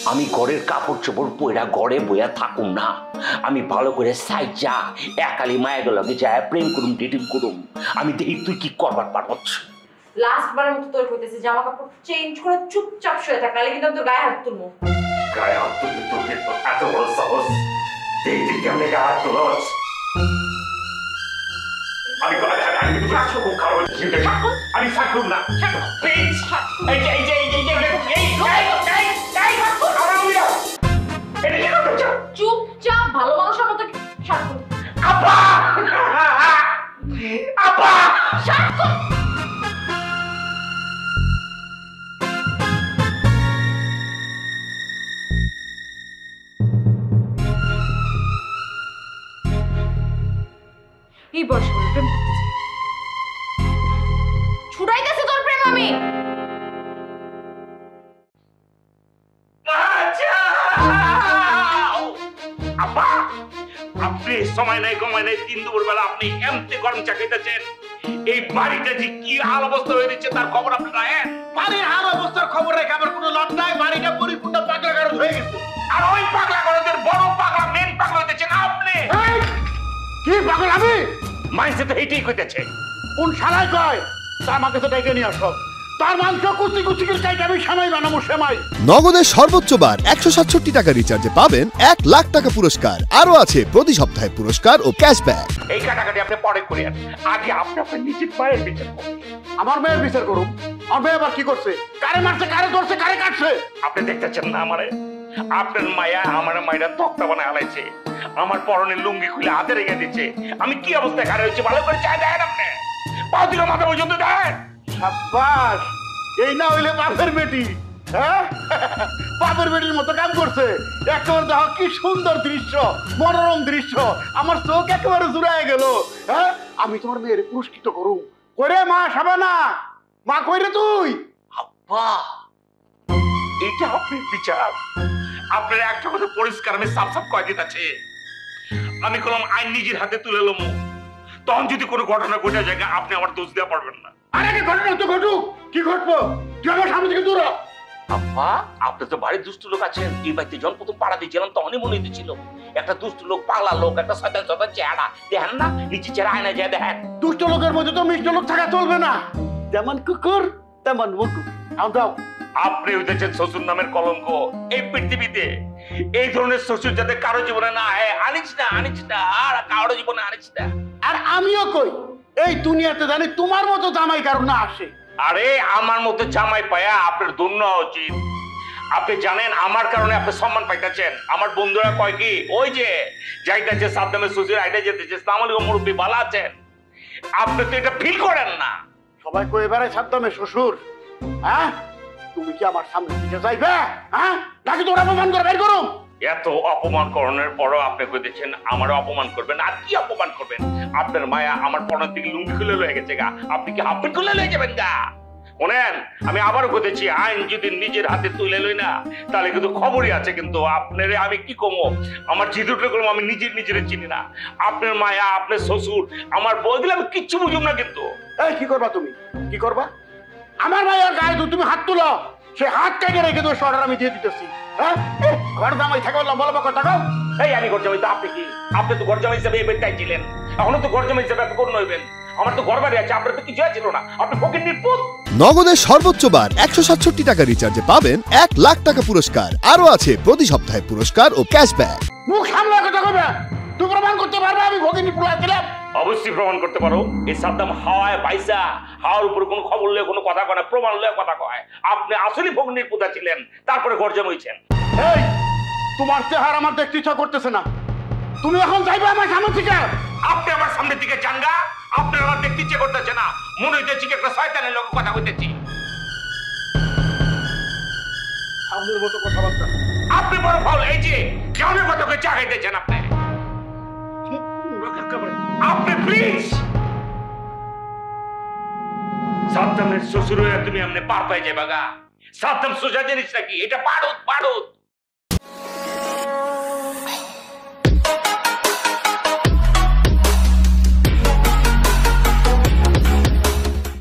আমি ঘরের কাপড় চোপড় পইরা ঘরে বইয়া থাকুম না, আমি ভালো করে সাইজা একালি মায়ের লগে যায় প্রেম করুম, ডেটিং করুম। আমি দেখি তুই কি করবার পারছ। লাস্ট বারের মতো তোর কইতেছি জামা কাপড় চেঞ্জ করে চুপচাপ শুয়ে থাক, নালে কিন্তু তোর গায়ে হাত তুলবো। গায়ে হাত তুলবি? তোর কি এত বড় সাহস? দেখতে কেমনে গায়ে হাত তুলছ? আমি থাকুম না, প্লিজ। এই যে এই যে এই যে চুপচাপ ভালো মানুষের মতো শার্ট কর। আপা আপা শার্ট কর। এই বয়সে প্রেম করতেছি, ছুটাইতেছি তোর প্রেম আমি। আপনি সময় নাই কমায় নাই, 3 দুপুর বেলা আপনি এমতে গরম চা খাইতেছেন। এই বাড়িটা যে কি হাল অবস্থা হয়ে যাচ্ছে তার খবর আপনি রাখেন? বাড়ির হাল অবস্থার খবর রেখে আমার কোনো লাভ নাই। বাড়িটা পরিপূর্ণ পাগলাগারদ হয়ে গেছে। আর ওই পাগলাগারদের বড় পাগলা, মেন পাগলা হইতেছেন আপনি। কি পাগল আমি? মাইন্ডসে তো এইটাই কইতেছে। কোন শালায় কয় তার মাকে তো ডেকে নিয়ে আসো। তার মাংস কুচি কুচি করে চাইতে আমি সেমাই বানাবো, সেমাই। নগদের সর্বোচ্চ বার 167 টাকা রিচার্জে পাবেন 1 লাখ টাকা পুরস্কার। আরো আছে প্রতি সপ্তাহে পুরস্কার ও ক্যাশব্যাক। এই কাটাকাটি আপনি পরে করেন, আগে আপনি আপনার নিজের পায়ের বিচার করুন। আমার মেয়ের বিচার করুন। আমার মেয়ে আবার কি করছে? কারে মারছে, কারে ধরছে, কারে কাটছে? আপনি দেখতেছেন না আমারে? আপনার মায়া আমার মায়েরা তক্তা বানায় হালাইছে, আমার পরনের লুঙ্গি খুলে হাতে রেখে দিচ্ছে। আমি কি অবস্থায় খারাপ হয়েছে ভালো করে চাই দেখেন আপনি। পা দিল মাথা পর্যন্ত দেখেন। সাব্বাস, এই না হইলে বাপের বেটি। হ্যাঁ, বাপের বেটির মতো কাম করছে। একেবারে দেখো কি সুন্দর দৃশ্য, মনোরম দৃশ্য। আমার চোখ একেবারে জুড়ায় গেল। হ্যাঁ, আমি তোমার মেয়ের পুরস্কৃত করুম। কইরে মা সাবানা, মা কইরে তুই? আব্বা, এটা আপনার বিচার? আপনার একটা কথা পরিষ্কার আমি সাফ সাফ কয়ে দিতেছি। আমি কলম আইন নিজের হাতে তুলে লম, তখন যদি কোনো ঘটনা ঘটে যায় আপনি আমার দোষ দেওয়া পারবেন না। আরে কি ঘটনা তো ঘটুক, কি ঘটবো? তুই আমার সামনে থেকে দূর হ। আব্বা, আপনি তো বাড়ির দুষ্ট লোক আছেন। এই বাড়িতে যখন প্রথম পাড়া দিয়েছিলাম তখনই মনে হইতেছিল একটা দুষ্ট লোক, পাগলা লোক, একটা শয়তান শয়তান চেহারা। দেখেন না নিচে চেহারা আয়না যায় দেখেন। দুষ্ট লোকের মধ্যে তো মিষ্ট লোক থাকা চলবে না। যেমন কুকুর তেমন মুকুর। দাও, আপনি হইতেছেন শ্বশুর নামের কলঙ্ক এই পৃথিবীতে। এই ধরনের শ্বশুর যাতে কারো জীবনে না আনিস না, আনিস না, আর কারো জীবনে আনিস না। আর আমিও কই এই দুনিয়াতে জানি তোমার মতো জামাই কারণ না আসে। আরে আমার মতো জামাই পায়া আপনার ধন্য হওয়া উচিত। আপনি জানেন আমার কারণে আপনি সম্মান পাইতেছেন। আমার বন্ধুরা কয় কি, ওই যে যাইতেছে সাবধানে শ্বশুর আইডা যেতেছে, আসসালামু আলাইকুম মুরব্বি, ভালো আছেন? আপনি তো এটা ফিল করেন না। সবাই কই এবারে সাবধানে শ্বশুর। হ্যাঁ, তুমি কি আমার সামনে দিকে যাইবে? হ্যাঁ, নাকি তোরা অপমান করে বের করো? এত অপমান করণের পরও আপনি কইতেছেন আমারও অপমান করবেন। আর কি অপমান করবেন? আপনার মায়া আমার পরনের দিকে লুঙ্গি খুলে লয়ে গেছে গা, আপনি কি হাফ প্যান্ট খুলে লয়ে যাবেন গা? শোনেন, আমি আবারও কইতেছি, আইন যদি নিজের হাতে তুলে লই না তাহলে কিন্তু খবরই আছে। কিন্তু আপনারে আমি কি কমো, আমার জিদুটা করবো, আমি নিজের চিনি না। আপনার মায়া, আপনার শ্বশুর, আমার বই দিলে আমি কিচ্ছু বুঝুম না। কিন্তু এই কি করবা তুমি? কি করবা? আমার মায়ের গায়ে তুমি হাত তুলো, সে হাত কেটে রেখে দেবো, অর্ডার আমি দিয়ে দিতেছি। হ্যাঁ, ঘর জামাই থাকো, লম্বা লম্বা কথা কও। এই আমি ঘর জামাই তো আপনি কি? আপনি তো ঘর জামাই হিসাবে এবার ছিলেন, এখনো তো ঘর জামাই হিসাবে পূর্ণ হইবেন। আমার তো ঘর বাড়ি আছে, আপনার তো কিছু ছিল না। আপনি ফকির নির্পুত। নগদের সর্বোচ্চ বার 167 টাকা রিচার্জে পাবেন 1 লাখ টাকা পুরস্কার। আরো আছে প্রতি সপ্তাহে পুরস্কার ও ক্যাশব্যাক। মুখ সামলা কথা কবে? তুই প্রমাণ করতে পারবে আমি ফকির নির্পুত ছিলাম? অবশ্যই প্রমাণ করতে পারো। এই সাদ্দাম হাওয়ায় পাইসা, হাওয়ার উপরে কোনো খবর লয়ে কোনো কথা কয় না, প্রমাণ লয়ে কথা কয়। আপনি আসলে ফকির নির্পুত ছিলেন, তারপরে ঘর জামাইছেন। এই তোমার চেহারা আমার দেখতে ইচ্ছা করতেছে না। তুমি এখন যাইবে আমার সামনে থেকে? আপনি আমার সামনে দিকে জানগা। আপনার আমার দেখতে ইচ্ছে করতেছে না, মনে হইতেছে কি একটা শয়তানের লোক কথা কইতেছি। আমাদের মতো কথাবার্তা আপনি বড় ফাউল। এই যে কেমনের কথা কই চা খাইতেছেন আপনি? আপনি প্লিজ সাদ্দামের শ্বশুর হয়ে তুমি আপনি পার পাই যাবে গা। সাদ্দাম সোজা জিনিস নাকি? এটা বারুদ, বারুদ।